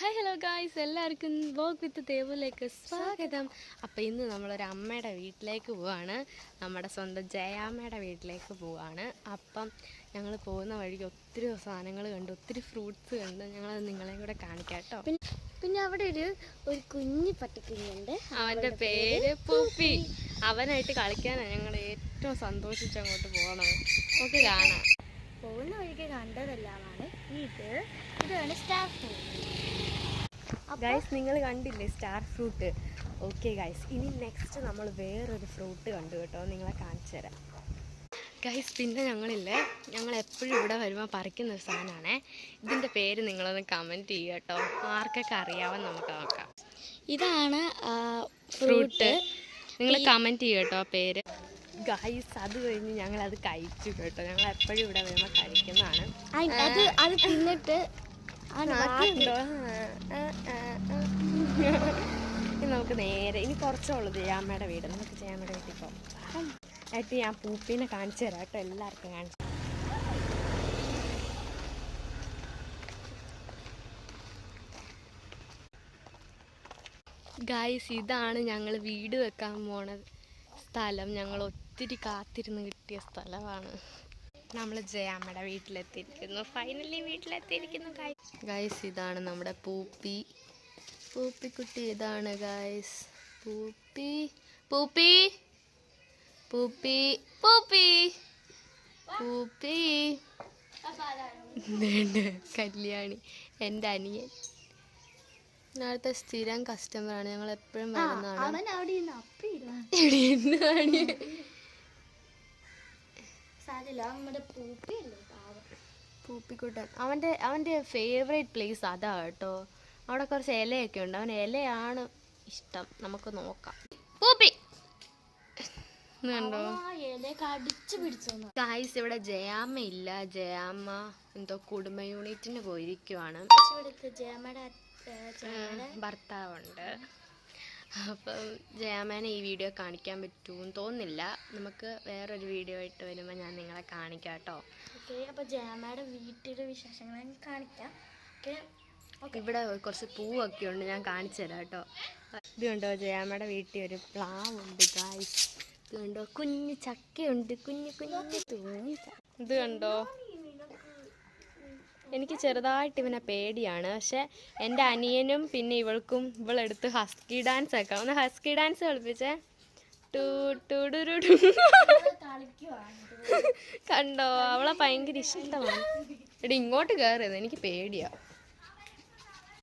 Hi hello guys, എല്ലാവർക്കും vlog വിത്ത് ദേവുലേക്ക് സ്വാഗതം. അപ്പോൾ ഇന്ന് നമ്മളൊരു അമ്മയുടെ വീട്ടിലേക്ക് പോവാണ്. നമ്മുടെ സ്വന്തം ജയാമ്മയുടെ വീട്ടിലേക്ക് പോവാണ്. അപ്പം ഞങ്ങൾ പോകുന്ന വഴിക്ക് ഒത്തിരി സാധനങ്ങൾ കണ്ട്, ഒത്തിരി ഫ്രൂട്ട്സ് കണ്ട്. ഞങ്ങളത് നിങ്ങളെയും കൂടെ കാണിക്കാം കേട്ടോ. പിന്നെ അവിടെ ഒരു കുഞ്ഞി പട്ടിക്കുഞ്ഞുണ്ട്. അവൻ്റെ പേര് പൂപ്പി. അവനായിട്ട് കളിക്കാനാണ് ഞങ്ങൾ ഏറ്റവും സന്തോഷിച്ച് അങ്ങോട്ട് പോകണത്. നമുക്ക് കാണാം. പോകുന്ന വഴിക്ക് കണ്ടതെല്ലാമാണ് ഇതാണ് സ്റ്റാർ ഫ്രൂട്ട്. ഗൈസ്, നിങ്ങൾ കണ്ടില്ലേ സ്റ്റാർ ഫ്രൂട്ട്? ഓക്കെ ഗൈസ്, ഇനി നെക്സ്റ്റ് നമ്മൾ വേറൊരു ഫ്രൂട്ട് കണ്ടു കേട്ടോ, നിങ്ങളെ കാണിച്ചു തരാം ഗൈസ്. പിന്നെ ഞങ്ങൾ എപ്പോഴും ഇവിടെ വരുമ്പോൾ പറിക്കുന്നൊരു സാധനമാണേ. ഇതിൻ്റെ പേര് നിങ്ങളൊന്ന് കമൻറ്റ് ചെയ്യുക കേട്ടോ, ആർക്കൊക്കെ അറിയാമെന്ന് നമുക്ക് നോക്കാം. ഇതാണ് ഫ്രൂട്ട്. നിങ്ങൾ കമൻറ്റ് ചെയ്യുക കേട്ടോ ആ പേര്. ഗൈസ്, അത് കഴിഞ്ഞ് ഞങ്ങളത് കഴിച്ചു കേട്ടോ. ഞങ്ങൾ എപ്പോഴും ഇവിടെ വരുമ്പോൾ കഴിക്കുന്നതാണ്. അത് തിന്നിട്ട് നമുക്ക് നേരെ ഇനി കുറച്ചുള്ളത് ജയാമ്മയുടെ വീട്. നമുക്ക് ജയാമ്മയുടെ വീട്ടിൽ പോകാം. ആയിട്ട് ഞാൻ പൂപ്പീനെ കാണിച്ചു തരാം കേട്ടോ, എല്ലാവർക്കും കാണിച്ചു. ഗായ്സ്, ഇതാണ് ഞങ്ങൾ വീട് വെക്കാൻ പോണ സ്ഥലം. ഞങ്ങൾ ഒത്തിരി കാത്തിരുന്ന് കിട്ടിയ സ്ഥലമാണ്. നമ്മൾ ജയാമ്മയുടെ വീട്ടിലെത്തിയിരിക്കുന്നു. Finally വീട്ടിലെത്തിയിരിക്കുന്നു guys. ഇതാണ് നമ്മുടെ പൂപ്പിക്കുട്ടി. ഇതാണ് ഗായ്സ് പൂപ്പി. പൂപ്പി പൂപ്പി പൂപ്പി പൂപ്പി കല്യാണി എൻ്റെ അനിയൻ. ഇന്നത്തെ സ്ഥിരം കസ്റ്റമറാണ്, ഞങ്ങൾ എപ്പോഴും വരുന്നതാണ്. പൂപ്പിക്കുട്ടൻ അവൻ്റെ ഫേവറേറ്റ് പ്ലേസ് അതാ കേട്ടോ. അവിടെ കുറച്ച് ഇലയൊക്കെ ഉണ്ട്. അവന് ഇലയാണ് ഇഷ്ടം. നമുക്ക് നോക്കാം. പൂപ്പി കണ്ടോ ഗായ്സ്, ഇവിടെ ജയാമ്മ ഇല്ല. ജയാമ്മ എന്തോ കുടുംബ യൂണിറ്റിന് പോയിരിക്കുവാണ്. ഭർത്താവുണ്ട്. അപ്പം ജയാമ്മേനെ ഈ വീഡിയോ കാണിക്കാൻ പറ്റുമെന്ന് തോന്നുന്നില്ല. നമുക്ക് വേറൊരു വീഡിയോ ആയിട്ട് വരുമ്പോൾ ഞാൻ നിങ്ങളെ കാണിക്കാം കേട്ടോ. അപ്പോൾ ജയാമ്മയുടെ വീട്ടിലെ വിശേഷങ്ങൾ കാണിക്കാം. ഇവിടെ കുറച്ച് പൂവൊക്കെ ഉണ്ട്, ഞാൻ കാണിച്ചു തരാം കേട്ടോ. ഇത് കണ്ടോ, ജയാമ്മയുടെ വീട്ടിൽ ഒരു പ്ലാവുണ്ട് ഗായ്സ്. ഇത് കണ്ടോ, കുഞ്ഞു ചക്കയുണ്ട്, കുഞ്ഞു തൂങ്ങി. ഇത് കണ്ടോ, എനിക്ക് ചെറുതായിട്ട് ഇവനെ പേടിയാണ്. പക്ഷെ എൻ്റെ അനിയനും പിന്നെ ഇവളെടുത്ത് ഹസ്കി ഡാൻസ് ആക്കാം. ഒന്ന് ഹസ്കി ഡാൻസ് കളിപ്പിച്ചേ. കണ്ടോ, അവളെ ഭയങ്കര ഇഷ്ടമാണ്. എടി ഇങ്ങോട്ട് കയറിയത്, എനിക്ക് പേടിയാ.